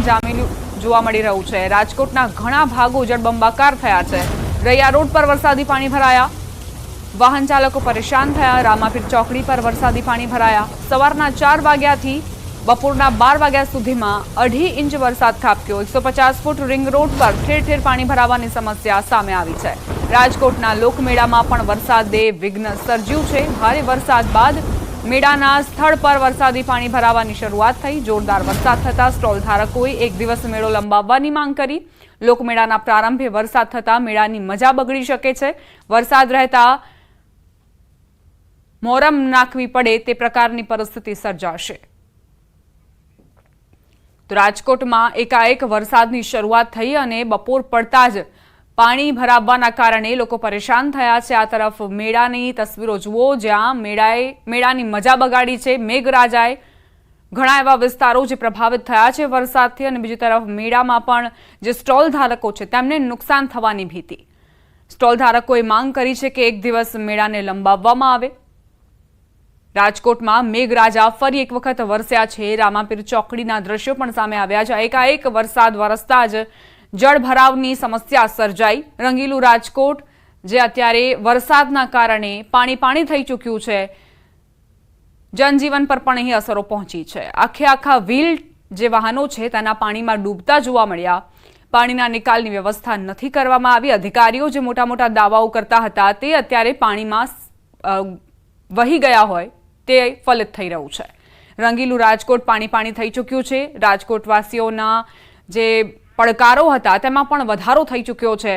જામેલું જોવા મળી રહ્યું છે। રાજકોટના ઘણા ભાગો જળબંબાકાર થયા છે। રૈયા રોડ પર વરસાદી પાણી ભરાયા, વાહન ચાલકો પરેશાન થયા। રામાપીર ચોકડી પર વરસાદી પાણી ભરાયા। સવારના 4 વાગ્યાથી બપોરના 12 વાગ્યા સુધીમાં 2.5 ઇંચ વરસાદ ખાબક્યો। 150 ફૂટ રિંગ રોડ પર ઠેર ઠેર પાણી ભરાવાની સમસ્યા સામે આવી છે। રાજકોટના લોકમેળામાં પણ વરસાદે વિઘ્ન સર્જ્યું છે। ભારે વરસાદ બાદ મેળાના સ્થળ પર વરસાદી પાણી ભરાવાની શરૂઆત થઈ। જોરદાર વરસાદ થતા સ્ટોલ ધારકોએ એક દિવસ મેળો લંબાવવાની માંગ કરી। લોકમેળાના પ્રારંભે વરસાદ થતા મેળાની મજા બગડી શકે છે। વરસાદ રહેતા મોરમ નાખવી પડે તે પ્રકારની પરિસ્થિતિ સર્જાશે। તો રાજકોટમાં એકાએક વરસાદની શરૂઆત થઈ અને બપોર પડતા જ પાણી ભરાવાના કારણે લોકો પરેશાન થયા છે। આ તરફ મેળાની તસવીરો જુઓ, જ્યાં મેળાની મજા બગાડી છે। મેઘરાજાએ ઘણા એવા વિસ્તારો જે પ્રભાવિત થયા છે વરસાદથી, અને બીજી તરફ મેળામાં પણ જે સ્ટોલ ધારકો છે તેમને નુકસાન થવાની ભીતિ। સ્ટોલ ધારકોએ માંગ કરી છે કે એક દિવસ મેળાને લંબાવવામાં આવે। રાજકોટમાં મેઘરાજા ફરી એક વખત વરસ્યા છે। રામાપીર ચોકડીના દ્રશ્યો પણ સામે આવ્યા છે। એકાએક વરસાદ વરસતા જ જળભરાવની સમસ્યા સર્જાઈ। રંગીલું રાજકોટ જે અત્યારે વરસાદના કારણે પાણી થઈ ચૂક્યું છે, જનજીવન પર પણ અહીં અસરો પહોંચી છે। આખા વ્હીલ જે વાહનો છે તેના પાણીમાં ડૂબતા જોવા મળ્યા। પાણીના નિકાલની વ્યવસ્થા નથી કરવામાં આવી। અધિકારીઓ જે મોટા દાવાઓ કરતા હતા તે અત્યારે પાણીમાં વહી ગયા હોય તે ફલિત થઈ રહ્યું છે। રંગીલું રાજકોટ પાણી થઈ ચૂક્યું છે। રાજકોટવાસીઓના જે પડકારો હતા તેમાં પણ વધારો થઈ ચૂક્યો છે,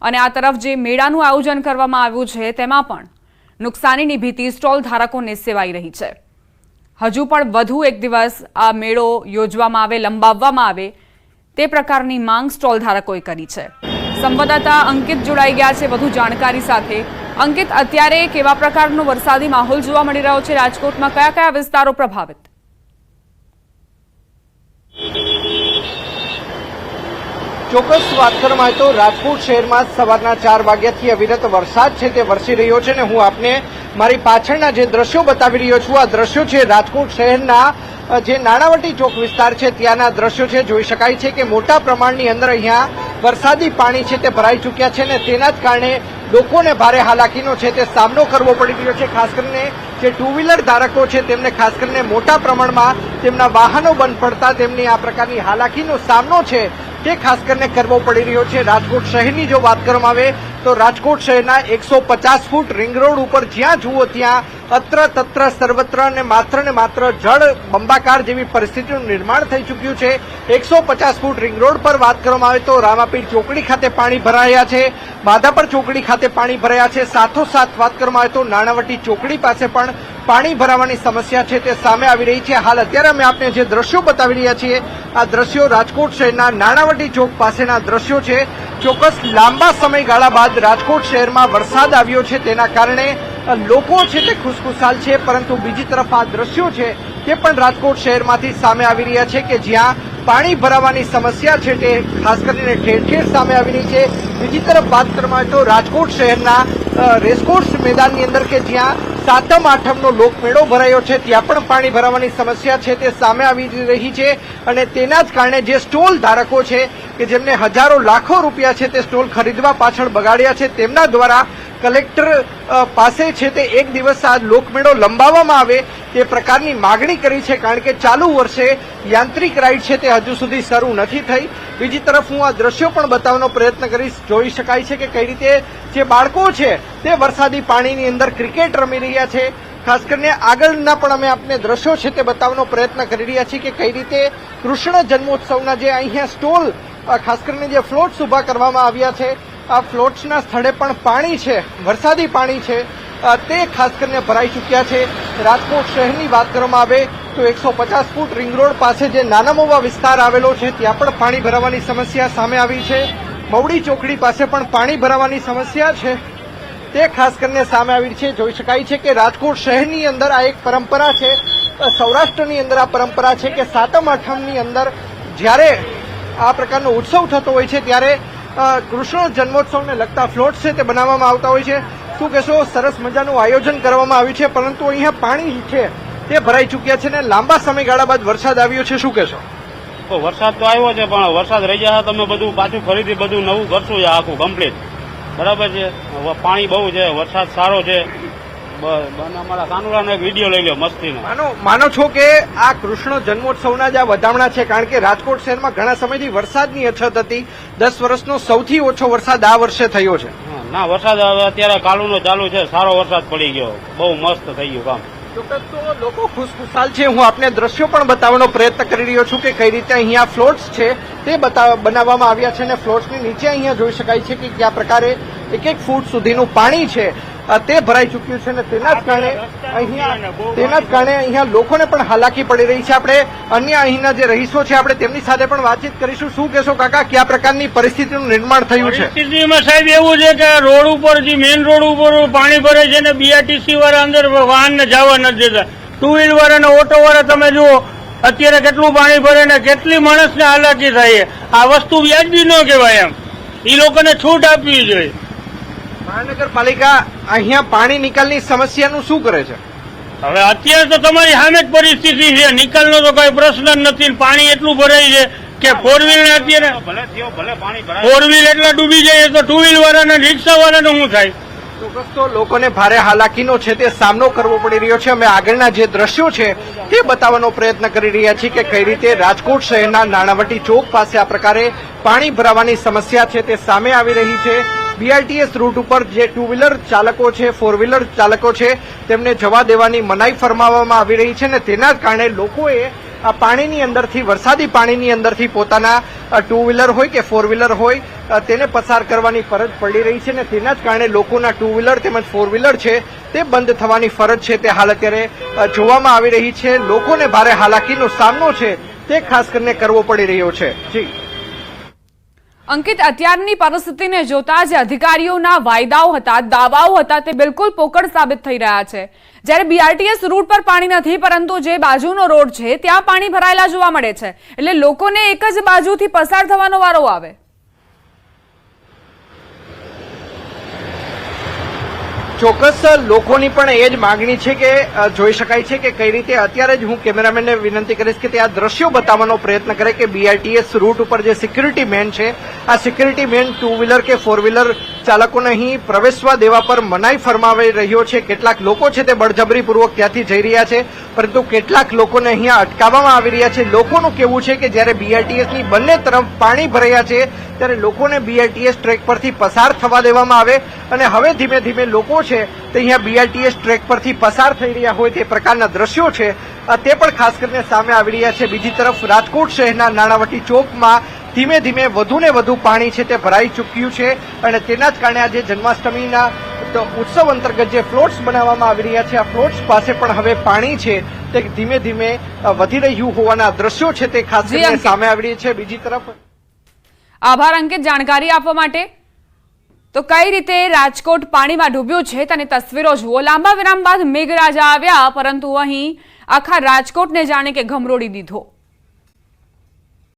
અને આ તરફ જે મેળાનું આયોજન કરવામાં આવ્યું છે તેમાં પણ નુકસાનીની ભીતિ સ્ટોલ ધારકોને સેવાઈ રહી છે। હજુ પણ વધુ એક દિવસ આ મેળો યોજવામાં આવે, લંબાવવામાં આવે તે પ્રકારની માંગ સ્ટોલ ધારકોએ કરી છે। સંવાદદાતા અંકિત જોડાઈ ગયા છે વધુ જાણકારી સાથે। અંકિત, અત્યારે કેવા પ્રકારનો વરસાદી માહોલ જોવા મળી રહ્યો છે રાજકોટમાં? કયા વિસ્તારો પ્રભાવિત? ચોક્કસ વાત કરવામાં આવે તો રાજકોટ શહેરમાં સવારના 4 વાગ્યાથી અવિરત વરસાદ છે તે વરસી રહ્યો છે, અને હું આપને મારી પાછળના જે દ્રશ્યો બતાવી રહ્યો છું આ દ્રશ્યો છે રાજકોટ શહેરના જે નાણાવટી ચોક વિસ્તાર છે ત્યાંના દ્રશ્યો છે। જોઈ શકાય છે કે મોટા પ્રમાણની અંદર અહીંયા વરસાદી પાણી છે તે ભરાઈ ચૂક્યા છે, અને તેના જ કારણે લોકોને ભારે હાલાકીનો છે તે સામનો કરવો પડી રહ્યો છે। ખાસ કરીને જે ટુ વ્હીલર ધારકો છે તેમને ખાસ કરીને મોટા પ્રમાણમાં તેમના વાહનો બંધ પડતા તેમની આ પ્રકારની હાલાકીનો સામનો છે તે ખાસ કરીને કરવો પડી રહ્યો છે। રાજકોટ શહેરની જો વાત કરવામાં આવે તો રાજકોટ શહેરના 150 ફૂટ રિંગ રોડ ઉપર જ્યાં જુઓ ત્યાં અત્ર તત્ર સર્વત્ર ને માત્ર જળ બંબાકાર જેવી પરિસ્થિતિનું નિર્માણ થઈ ચૂક્યું છે। 150 ફૂટ રિંગ રોડ પર વાત કરવામાં આવે તો રામાપીર ચોકડી ખાતે પાણી ભરાયા છે, માધાપર ચોકડી ખાતે પાણી ભરાયા છે। સાથોસાથ વાત કરવામાં આવે તો નાણાવટી ચોકડી પાસે પણ પાણી ભરાવાની સમસ્યા છે તે સામે આવી રહી છે। હાલ અત્યારે અમે આપને જે દ્રશ્યો બતાવી રહ્યા છીએ આ દ્રશ્યો રાજકોટ શહેરના નાણાવટી ચોક પાસેના દ્રશ્યો છે। ચોક્કસ લાંબા સમયગાળા બાદ રાજકોટ શહેરમાં વરસાદ આવ્યો છે, તેના કારણે લોકો છે તે ખુશખુશાલ છે, પરંતુ બીજી તરફ આ દ્રશ્યો છે તે પણ રાજકોટ શહેરમાંથી સામે આવી રહ્યા છે કે જ્યાં પાણી ભરાવાની સમસ્યા છે તે ખાસ કરીને ઠેર સામે આવી રહી છે। બીજી તરફ વાત કરવામાં આવે તો રાજકોટ શહેરના રેસકોર્સ મેદાનની અંદર કે જ્યાં સાતમ આઠમનો લોકમેળો ભરાયો છે ત્યાં પણ પાણી ભરાવાની સમસ્યા છે તે સામે આવી રહી છે, અને તેના જ કારણે જે સ્ટોલ ધારકો છે કે જેમને હજારો લાખો રૂપિયા છે તે સ્ટોલ ખરીદવા પાછળ બગાડ્યા છે તેમના દ્વારા કલેક્ટર પાસે છે તે એક દિવસ આ લોકમેળો લંબાવવામાં આવે તે પ્રકારની માગણી કરી છે, કારણ કે ચાલુ વર્ષે યાંત્રિક રાઇડ છે તે હજુ સુધી શરૂ નથી થઈ। બીજી તરફ હું આ દ્રશ્યો પણ બતાવવાનો પ્રયત્ન કરીશ। જોઈ શકાય છે કે કઈ રીતે જે બાળકો છે તે વરસાદી પાણીની અંદર ક્રિકેટ રમી રહ્યા છે। ખાસ કરીને આગળના પણ અમે આપને દ્રશ્યો છે તે બતાવવાનો પ્રયત્ન કરી રહ્યા છીએ કે કઈ રીતે કૃષ્ણ જન્મોત્સવના જે અહીંયા સ્ટોલ ખાસ કરીને જે ફ્લોટ્સ ઉભા કરવામાં આવ્યા છે આ ફ્લોટ્સના સ્થળે પણ પાણી છે, વરસાદી પાણી છે તે ખાસ કરીને ભરાઈ ચૂક્યા છે। રાજકોટ શહેરની વાત કરવામાં આવે તો 150 ફૂટ રિંગ રોડ પાસે જે નાનામોવા વિસ્તાર આવેલો છે ત્યાં પણ પાણી ભરાવાની સમસ્યા સામે આવી છે। મવડી ચોકડી પાસે પણ પાણી ભરાવાની સમસ્યા છે તે ખાસ કરીને સામે આવી છે। જોઈ શકાય છે કે રાજકોટ શહેરની અંદર આ એક પરંપરા છે, સૌરાષ્ટ્રની અંદર આ પરંપરા છે કે સાતમ આઠમની અંદર જ્યારે આ પ્રકારનો ઉત્સવ થતો હોય છે ત્યારે કૃષ્ણ જન્મોત્સવને લગતા ફ્લોટ છે તે બનાવવામાં આવતા હોય છે। શું કહેશો? સરસ મજાનું આયોજન કરવામાં આવ્યું છે, પરંતુ અહીંયા પાણી છે તે ભરાઈ ચૂક્યા છે ને લાંબા સમયગાળા બાદ વરસાદ આવ્યો છે, શું કહેશો? તો વરસાદ તો આવ્યો છે પણ વરસાદ રહી જશે તમે બધું પાછું ફરીથી બધું નવું કરશું છે આખું કમ્પ્લીટ બરાબર છે પાણી બહુ છે વરસાદ સારો છે અમારા કાનુડાનો એક વિડીયો લઈ લો મસ્તીનો માનો છો કે આ કૃષ્ણ જન્મોત્સવના જ આ વધામણા છે કારણ કે રાજકોટ શહેરમાં ઘણા સમયથી વરસાદની અછત હતી 10 વર્ષનો સૌથી ઓછો વરસાદ આ વર્ષે થયો છે ના વરસાદ હવે અત્યારે કાલુનો ચાલુ છે સારો વરસાદ પડી ગયો બહુ મસ્ત થઈ ગયું કામ ચોક્કસ તો લોકો ખુશખુશાલ છે હું આપને દ્રશ્યો પણ બતાવવાનો પ્રયત્ન કરી રહ્યો છું કે કઈ રીતે અહીંયા ફ્લોટ્સ છે તે બનાવવામાં આવ્યા છે અને ફ્લોટ્સની નીચે અહીંયા જોઈ શકાય છે કે કયા પ્રકારે એક ફૂટ સુધીનું પાણી છે તે ભરાઈ ચૂક્યું છે અને તેના જ કારણે અહીંયા લોકોને પણ હાલાકી પડી રહી છે આપણે અન્ય અહીંના જે રહીશો છે આપણે તેમની સાથે પણ વાતચીત કરીશું શું કહેશો કાકા કયા પ્રકારની પરિસ્થિતિનું નિર્માણ થયું છે પરિસ્થિતિમાં સાહેબ એવું છે કે રોડ ઉપર જે મેઇન રોડ ઉપર પાણી ભરે છે ને બીઆરટીસી વાળા અંદર વાહનને જવા નથી દેતા ટુ વ્હીલ વાળા અને ઓટો વાળા તમે જુઓ અત્યારે કેટલું પાણી ભરે ને કેટલી માણસને હાલાકી થાય આ વસ્તુ વ્યાજબી ન કહેવાય એમ એ લોકોને છૂટ આપવી જોઈએ મહાનગરપાલિકા અહીંયા પાણી નિકાલની સમસ્યાનું શું કરે છે હવે અત્યારે તો તમારી સામે જ પરિસ્થિતિ છે નિકાલનો તો કઈ પ્રશ્ન જ નથી પાણી એટલું ભરાય છે કે ફોર વ્હીલ અત્યારે ફોર વ્હીલ એટલા ડૂબી જાય તો ટુ વ્હીલ વાળા ને રિક્ષા વાળાનું શું થાય ચોક્કસ તો લોકોને ભારે હાલાકીનો છે તે સામનો કરવો પડી રહ્યો છે અમે આગળના જે દ્રશ્યો છે તે બતાવવાનો પ્રયત્ન કરી રહ્યા છીએ કે કઈ રીતે રાજકોટ શહેરના નાણાવટી ચોક પાસે આ પ્રકારે પાણી ભરાવાની સમસ્યા છે તે સામે આવી રહી છે બીઆરટીએસ રૂટ ઉપર જે ટુ વ્હીલર ચાલકો છે ફોર વ્હીલર ચાલકો છે તેમને જવા દેવાની મનાઈ ફરમાવવામાં આવી રહી છે અને તેના જ કારણે લોકોએ આ પાણીની અંદરથી વરસાદી પાણીની અંદરથી પોતાના ટુ વ્હીલર હોય કે ફોર વ્હીલર હોય તેને પસાર કરવાની ફરજ પડી રહી છે અને તેના જ કારણે લોકોના ટુ વ્હીલર તેમજ ફોર વ્હીલર છે તે બંધ થવાની ફરજ છે તે હાલ અત્યારે જોવામાં આવી રહી છે લોકોને ભારે હાલાકીનો સામનો છે તે ખાસ કરીને કરવો પડી રહ્યો છે જી અંકિત અત્યારની પરિસ્થિતિને જોતા જે અધિકારીઓના વાયદાઓ હતા દાવાઓ હતા તે બિલકુલ પોકળ સાબિત થઈ રહ્યા છે જ્યારે બીઆરટીએસ રૂટ પર પાણી નથી પરંતુ જે બાજુનો રોડ છે ત્યાં પાણી ભરાયેલા જોવા મળે છે એટલે લોકોને એક જ બાજુથી પસાર થવાનો વારો આવે ચોક્કસ લોકોની પણ એ જ માંગણી છે કે જોઈ શકાય છે કે કઈ રીતે અત્યારે જ હું કેમેરામેનને વિનંતી કરીશ કે તે આ દ્રશ્યો બતાવવાનો પ્રયત્ન કરે કે બીઆરટીએસ રૂટ ઉપર જે સિક્યુરિટી મેન છે આ સિક્યુરિટી મેન ટુ વ્હીલર કે ફોર વ્હીલર ચાલકોને અહીં પ્રવેશવા દેવા પર મનાઈ ફરમાવી રહ્યો છે કેટલાક લોકો છે તે બળજબરીપૂર્વક ત્યાંથી જઈ રહ્યા છે પરંતુ કેટલાક લોકોને અહીંયા અટકાવવામાં આવી રહ્યા છે લોકોનું કહેવું છે કે જ્યારે બીઆરટીએસની બંને તરફ પાણી ભરાયા છે ત્યારે લોકોને બીઆરટીએસ ટ્રેક પરથી પસાર થવા દેવામાં આવે અને હવે ધીમે ધીમે લોકો છે તે અહીંયા બીઆરટીએસ ટ્રેક પરથી પસાર થઈ રહ્યા હોય તે પ્રકારના દ્રશ્યો છે તે પણ ખાસ કરીને સામે આવી રહ્યા છે બીજી તરફ રાજકોટ શહેરના નાણાવટી ચોકમાં ધીમે ધીમે વધુ ને વધુ પાણી છે તે ભરાઈ ચૂક્યું છે અને તેના જ કારણે આજે જન્માષ્ટમીના ઉત્સવ અંતર્ગત જે ફ્લોટ્સ બનાવવામાં આવી રહ્યા છે આ ફ્લોટ્સ પાસે પણ હવે પાણી છે તે ધીમે ધીમે વધી રહ્યું હોવાના દ્રશ્યો છે તે ખાસ કરીને સામે આવી રહ્યા છે બીજી તરફ આભાર અંકિત જાણકારી આપવા માટે તો કઈ રીતે રાજકોટ પાણીમાં ડૂબ્યું છે તેની તસવીરો જુઓ લાંબા વિરામ બાદ મેઘરાજા આવ્યા પરંતુ અહીં આખા રાજકોટને જાણે કે ઘમરોડી દીધો